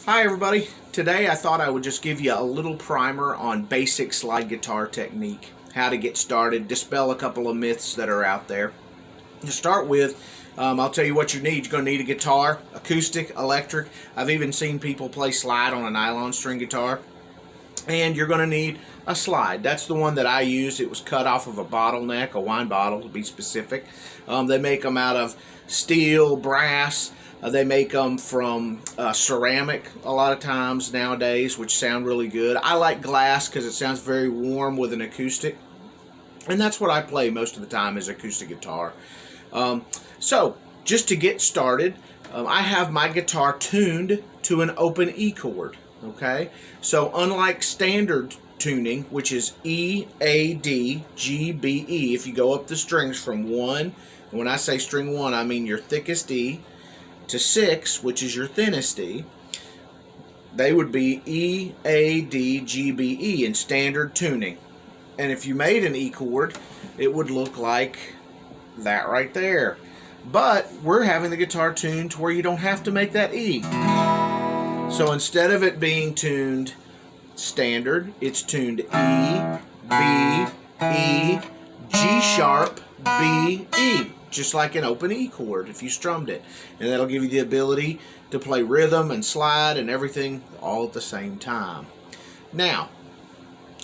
Hi everybody. Today I thought I would just give you a little primer on basic slide guitar technique, how to get started, dispel a couple of myths that are out there. To start with, I'll tell you what you need. You're going to need a guitar, acoustic, electric. I've even seen people play slide on a nylon string guitar. And you're going to need a slide. That's the one that I use. It was cut off of a bottleneck, a wine bottle to be specific. They make them out of steel, brass. They make them from ceramic a lot of times nowadays, which sound really good. I like glass because it sounds very warm with an acoustic. And that's what I play most of the time is acoustic guitar. So, just to get started, I have my guitar tuned to an open E chord. Okay? So, unlike standard tuning, which is E, A, D, G, B, E, if you go up the strings from 1, and when I say string 1, I mean your thickest E, to 6, which is your thinnest E, they would be E, A, D, G, B, E in standard tuning. And if you made an E chord, it would look like that right there. But we're having the guitar tuned to where you don't have to make that E. So instead of it being tuned standard, it's tuned E, B, E, G sharp, B, E. Just like an open E chord if you strummed it. And that'll give you the ability to play rhythm and slide and everything all at the same time. Now,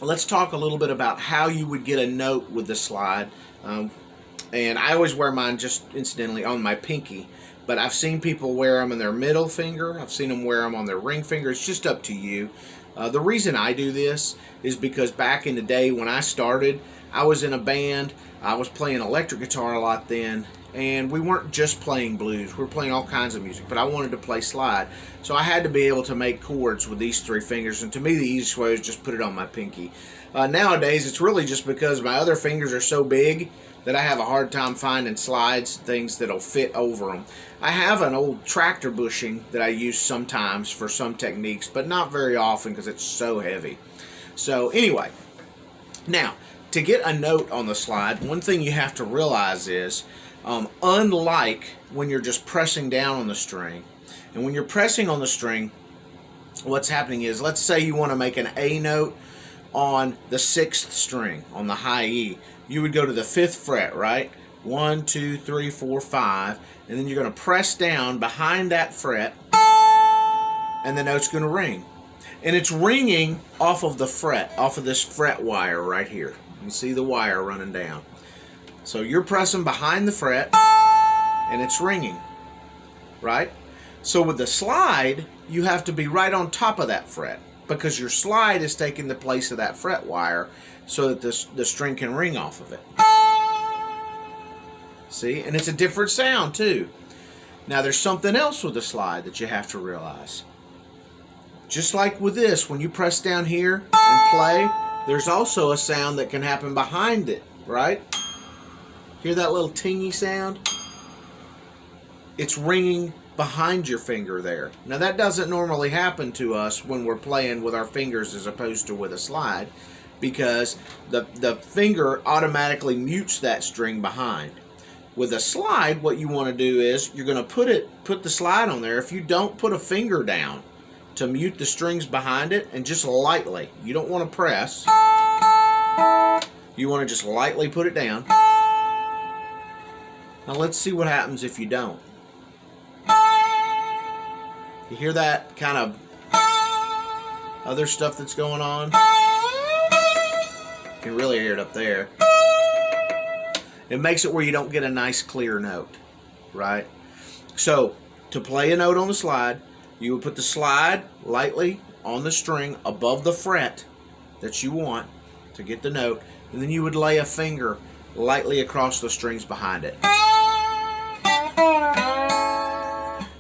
let's talk a little bit about how you would get a note with the slide. And I always wear mine just incidentally on my pinky. But I've seen people wear them in their middle finger. I've seen them wear them on their ring finger. It's just up to you. The reason I do this is because back in the day when I started, I was in a band. I was playing electric guitar a lot then, and we weren't just playing blues. We were playing all kinds of music, but I wanted to play slide. So I had to be able to make chords with these 3 fingers, and to me the easiest way was just put it on my pinky. Nowadays, it's really just because my other fingers are so big that I have a hard time finding slides, things that'll fit over them. I have an old tractor bushing that I use sometimes for some techniques, but not very often because it's so heavy. So anyway, now, to get a note on the slide, one thing you have to realize is, unlike when you're just pressing down on the string, and when you're pressing on the string, what's happening is, let's say you want to make an A note on the 6th string, on the high E. You would go to the 5th fret, right? 1, 2, 3, 4, 5, and then you're going to press down behind that fret, and the note's going to ring. And it's ringing off of the fret, off of this fret wire right here. You see the wire running down. So you're pressing behind the fret, and it's ringing, right? So with the slide, you have to be right on top of that fret, because your slide is taking the place of that fret wire so that the string can ring off of it. See? And it's a different sound too. Now there's something else with the slide that you have to realize. Just like with this, when you press down here and play, there's also a sound that can happen behind it, right? Hear that little tingy sound? It's ringing behind your finger there. Now that doesn't normally happen to us when we're playing with our fingers as opposed to with a slide, because the finger automatically mutes that string behind. With a slide, what you want to do is you're going to put the slide on there. If you don't, put a finger down to mute the strings behind it, and just lightly. You don't want to press. You want to just lightly put it down. Now let's see what happens if you don't. You hear that kind of other stuff that's going on? You can really hear it up there. It makes it where you don't get a nice clear note, right? So, to play a note on the slide, you would put the slide lightly on the string above the fret that you want to get the note, and then you would lay a finger lightly across the strings behind it.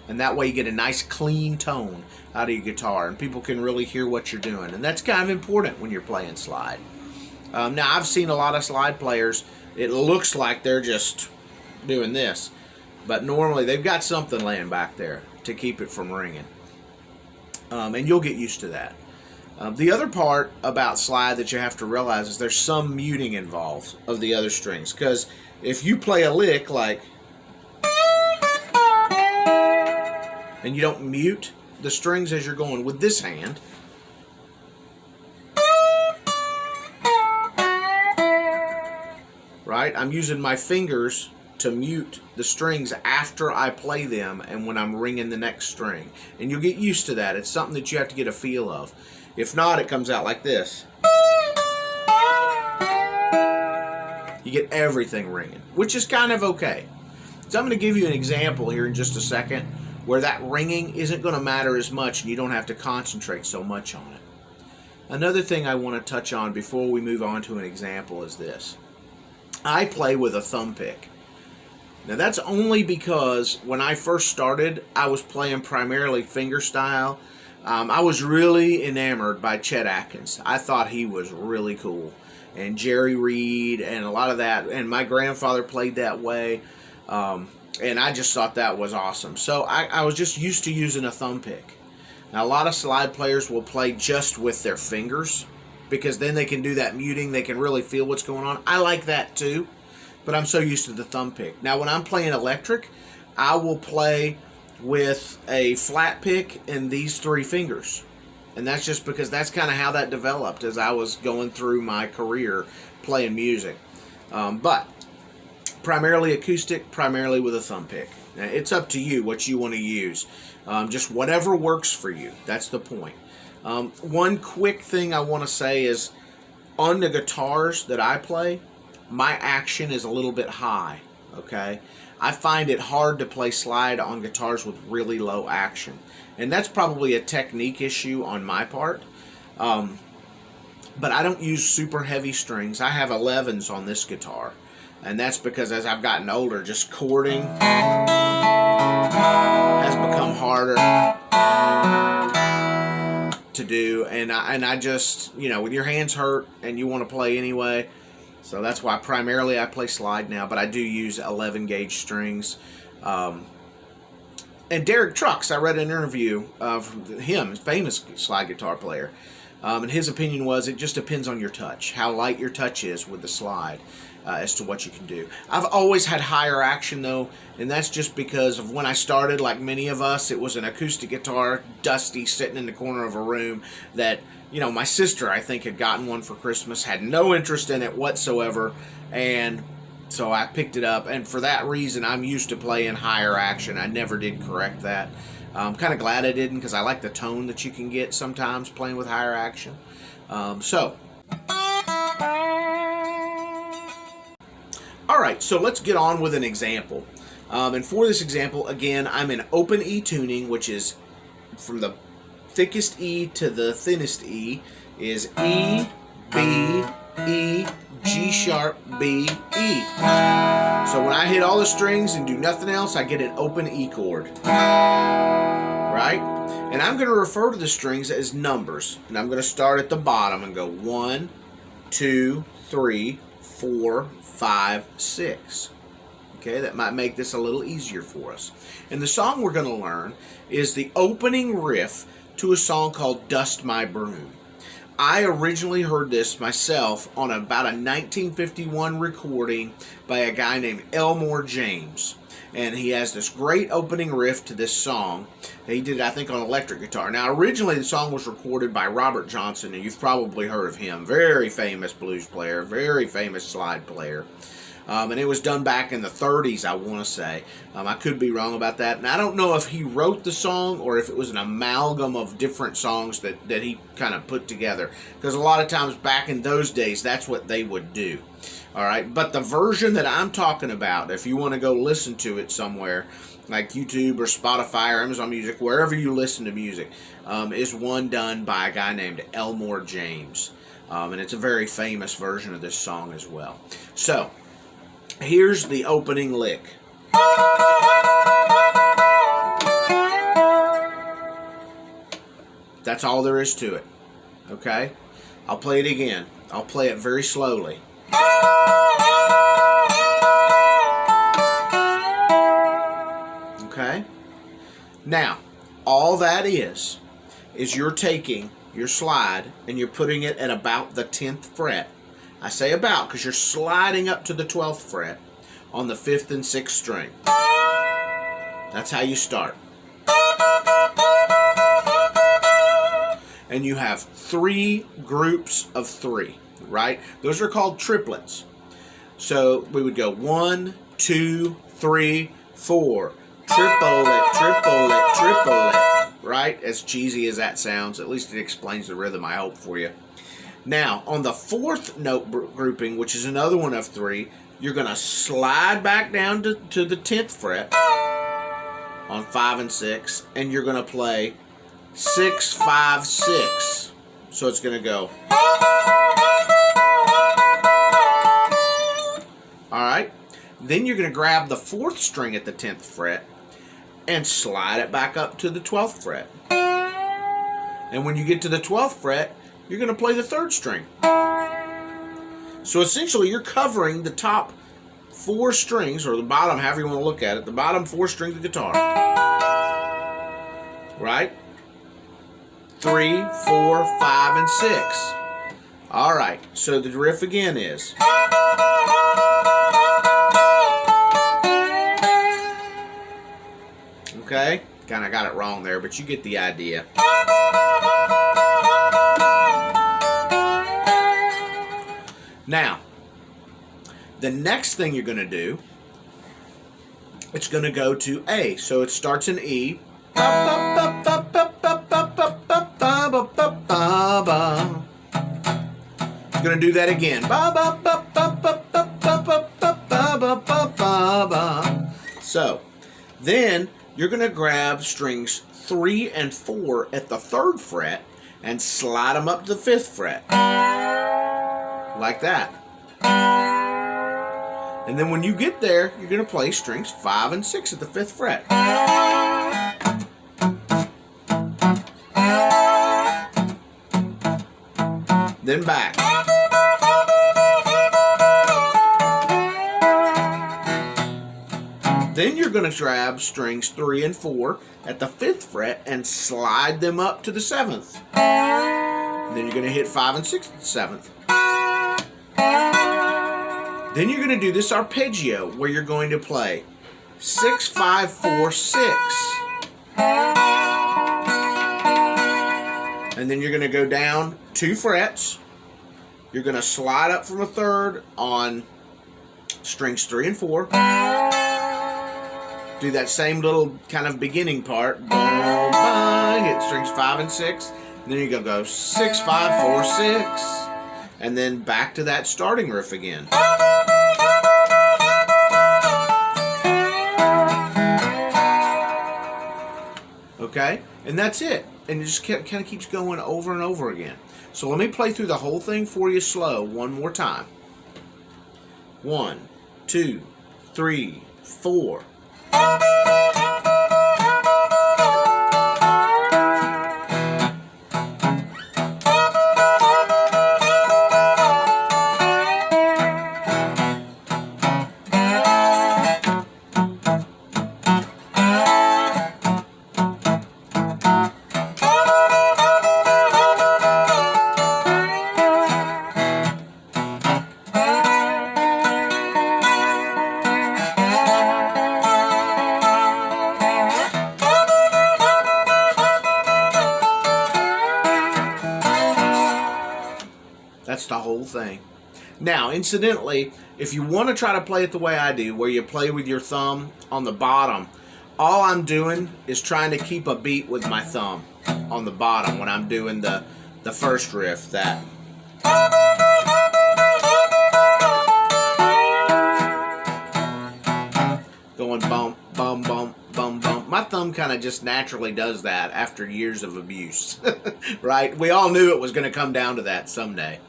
And that way you get a nice clean tone out of your guitar, and people can really hear what you're doing. And that's kind of important when you're playing slide. Now, I've seen a lot of slide players, it looks like they're just doing this, but normally they've got something laying back there to keep it from ringing. And you'll get used to that. The other part about slide that you have to realize is there's some muting involved of the other strings, because if you play a lick like, and you don't mute the strings as you're going with this hand. Right? I'm using my fingers to mute the strings after I play them and when I'm ringing the next string. And you'll get used to that. It's something that you have to get a feel of. If not, it comes out like this. You get everything ringing, which is kind of okay. So I'm going to give you an example here in just a second where that ringing isn't going to matter as much and you don't have to concentrate so much on it. Another thing I want to touch on before we move on to an example is this. I play with a thumb pick. Now that's only because when I first started, I was playing primarily fingerstyle. I was really enamored by Chet Atkins. I thought he was really cool. And Jerry Reed and a lot of that. And my grandfather played that way. And I just thought that was awesome. So I was just used to using a thumb pick. Now a lot of slide players will play just with their fingers, because then they can do that muting. They can really feel what's going on. I like that too, but I'm so used to the thumb pick. Now, when I'm playing electric, I will play with a flat pick and these three fingers. And that's just because that's kind of how that developed as I was going through my career playing music. But primarily acoustic, primarily with a thumb pick. Now, it's up to you what you want to use. Just whatever works for you. That's the point. One quick thing I want to say is on the guitars that I play, my action is a little bit high, okay? I find it hard to play slide on guitars with really low action. And that's probably a technique issue on my part. But I don't use super heavy strings. I have 11s on this guitar. And that's because as I've gotten older, just chording has become harder to do, and I just, you know, when your hands hurt and you want to play anyway, so that's why primarily I play slide now, but I do use 11 gauge strings. And Derek Trucks, I read an interview of him, famous slide guitar player, and his opinion was it just depends on your touch, how light your touch is with the slide. As to what you can do. I've always had higher action though, and that's just because of when I started, like many of us, it was an acoustic guitar, dusty, sitting in the corner of a room that, you know, my sister, I think, had gotten one for Christmas, had no interest in it whatsoever, and so I picked it up, and for that reason, I'm used to playing higher action. I never did correct that. I'm kind of glad I didn't, because I like the tone that you can get sometimes playing with higher action. Alright, so let's get on with an example. And for this example, again, I'm in open E tuning, which is from the thickest E to the thinnest E, is E, B, E, G sharp, B, E. So when I hit all the strings and do nothing else, I get an open E chord. Right? And I'm going to refer to the strings as numbers. And I'm going to start at the bottom and go 1, 2, 3, 4, 5, 6. Okay, that might make this a little easier for us. And the song we're going to learn is the opening riff to a song called Dust My Broom. I originally heard this myself on about a 1951 recording by a guy named Elmore James. And he has this great opening riff to this song. He did it, I think, on electric guitar. Now, originally the song was recorded by Robert Johnson, and you've probably heard of him. Very famous blues player, very famous slide player. And it was done back in the 30s, I want to say. I could be wrong about that. And I don't know if he wrote the song or if it was an amalgam of different songs that he kind of put together. Because a lot of times back in those days, that's what they would do. All right, but the version that I'm talking about, if you want to go listen to it somewhere, like YouTube or Spotify or Amazon Music, wherever you listen to music, is one done by a guy named Elmore James. And it's a very famous version of this song as well. So, here's the opening lick. That's all there is to it. Okay? I'll play it again. I'll play it very slowly. Okay? Now, all that is you're taking your slide and you're putting it at about the 10th fret. I say about because you're sliding up to the 12th fret on the 5th and 6th string. That's how you start. and you have 3 groups of 3, right? Those are called triplets. So we would go 1, 2, 3, 4. Triplet, triplet, triplet. Right? As cheesy as that sounds, at least it explains the rhythm, I hope, for you. Now, on the 4th note grouping, which is another one of 3, you're going to slide back down to the 10th fret on 5 and 6, and you're going to play 6, 5, 6. So it's going to go. Alright? Then you're going to grab the 4th string at the 10th fret and slide it back up to the 12th fret. And when you get to the 12th fret, you're going to play the 3rd string. So essentially, you're covering the top 4 strings, or the bottom, however you want to look at it, the bottom 4 strings of the guitar. Right? 3, 4, 5, and 6. Alright, so the riff again is. Okay? Kind of got it wrong there, but you get the idea. Now, the next thing you're going to do, it's going to go to A. So it starts in E. It's going to do that again. So, then you're going to grab strings 3 and 4 at the 3rd fret and slide them up to the 5th fret. Like that. And then when you get there, you're going to play strings 5 and 6 at the 5th fret. Then back. Then you're going to grab strings 3 and 4 at the 5th fret and slide them up to the 7th. And then you're going to hit 5 and 6 at the 7th. Then you're going to do this arpeggio where you're going to play 6, 5, 4, 6. And then you're going to go down 2 frets. You're going to slide up from a 3rd on strings 3 and 4. Do that same little kind of beginning part. Hit strings 5 and 6. And then you're going to go 6, 5, 4, 6. And then back to that starting riff again. Okay? And that's it. And it just kind of keeps going over and over again. So let me play through the whole thing for you slow one more time. 1, 2, 3, 4. That's the whole thing. Now, incidentally, if you want to try to play it the way I do, where you play with your thumb on the bottom, all I'm doing is trying to keep a beat with my thumb on the bottom when I'm doing the first riff. That. Going bump, bum, bump, bum, bump. My thumb kind of just naturally does that after years of abuse, right? We all knew it was going to come down to that someday.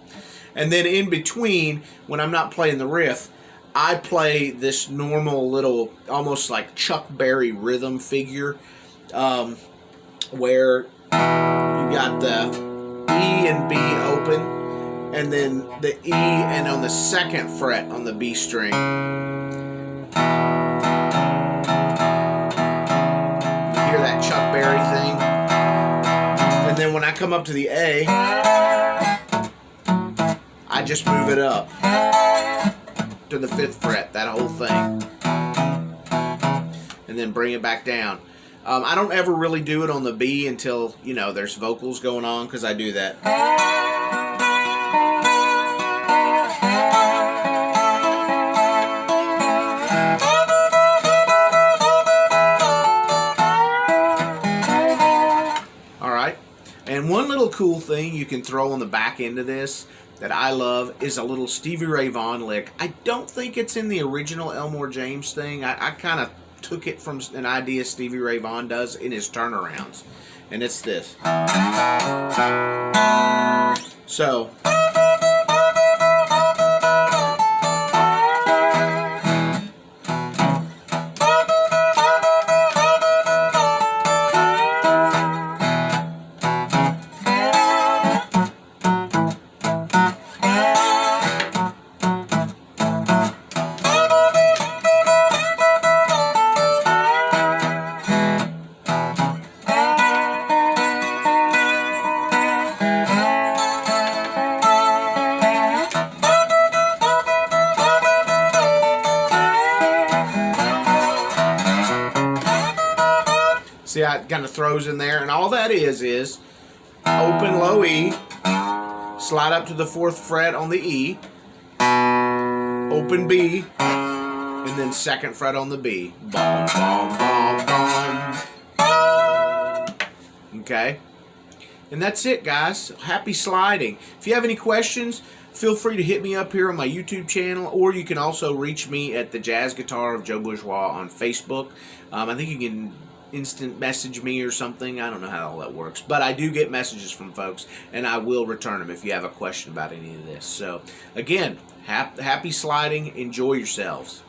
And then in between, when I'm not playing the riff, I play this normal little, almost like Chuck Berry rhythm figure, where you got the E and B open, and then the E and on the 2nd fret on the B string. You hear that Chuck Berry thing? And then when I come up to the A, I just move it up to the 5th fret, that whole thing. And then bring it back down. I don't ever really do it on the B until, you know, there's vocals going on, because I do that. Alright, and one little cool thing you can throw on the back end of this that I love is a little Stevie Ray Vaughan lick. I don't think it's in the original Elmore James thing. I kind of took it from an idea Stevie Ray Vaughan does in his turnarounds, and it's this. So, see how it kind of throws in there, and all that is open low E, slide up to the 4th fret on the E, open B, and then 2nd fret on the B. Bom, bom, bom, bom. Okay? And that's it, guys. Happy sliding. If you have any questions, feel free to hit me up here on my YouTube channel, or you can also reach me at the Jazz Guitar of Joe Bourgeois on Facebook. I think you can instant message me or something. I don't know how all that works, but I do get messages from folks, and I will return them if you have a question about any of this. So, again, happy sliding. Enjoy yourselves.